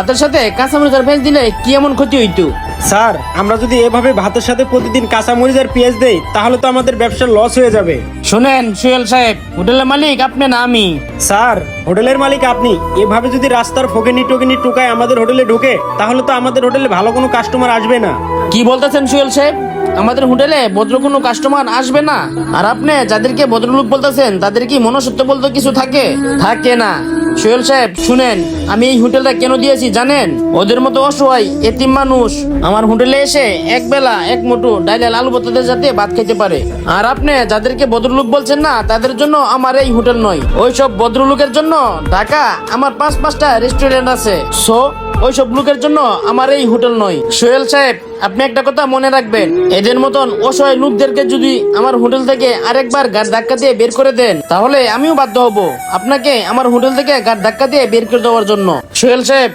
ভাতের সাথে কাঁচামরিচ আর পেঁয়াজ দিলে কি এমন ক্ষতি হইতো? স্যার, আমরা যদি এভাবে ভাতের সাথে প্রতিদিন কাঁচামরিচ আর পেঁয়াজ দেই তাহলে তো আমাদের ব্যবসার লস হয়ে যাবে। শোনেন সোহেল সাহেব, হোটেলের মালিক আপনি না আমি। স্যার, হোটেলের মালিক আপনি। এভাবে যদি রাস্তার ফকিনি টকিনি টোকায় আমাদের হোটেলে ঢুকে তাহলে তো আমাদের হোটেলে ভালো কোনো কাস্টমার আসবে না। কি বলতেছেন সোহেল সাহেব? আমাদের হোটেলে ভদ্র কোনো কাস্টমার আসবে না? আর আপনি যাদেরকে ভদ্রলোক বলতেছেন তাদের কি মনুষ্যত্ব বলতে কিছু থাকে? থাকে না। সোহেল সাহেব শুনেন, আমি এই হোটেলটা কেন দিয়েছি জানেন? ওদের মতো অসহায় এতিম মানুষ আমার হোটেলে এসে এক বেলা এক মুঠো ডাইল আর আলু ভর্তা দিয়ে যাতে ভাত খেতে পারে। আর আপনি যাদেরকে ভদ্রলোক বলছেন না তাদের জন্য আমার এই হোটেল নয়। ওইসব ভদ্রলোকের জন্য ঢাকা আমার 5-5টা রেস্টুরেন্ট আছে। সো ওইসব লোকের জন্য আমার এই হোটেল নয়। সোহেল সাহেব, আপনি একটা কথা মনে রাখবেন, এদের মতন অসহায় লোকদেরকে যদি আমার হোটেল থেকে আরেকবার গাড় ধাক্কা দিয়ে বের করে দেন তাহলে আমিও বাধ্য হব আপনাকে আমার হোটেল থেকে গাড় ধাক্কা দিয়ে বের করে দেওয়ার জন্য। সোহেল সাহেব,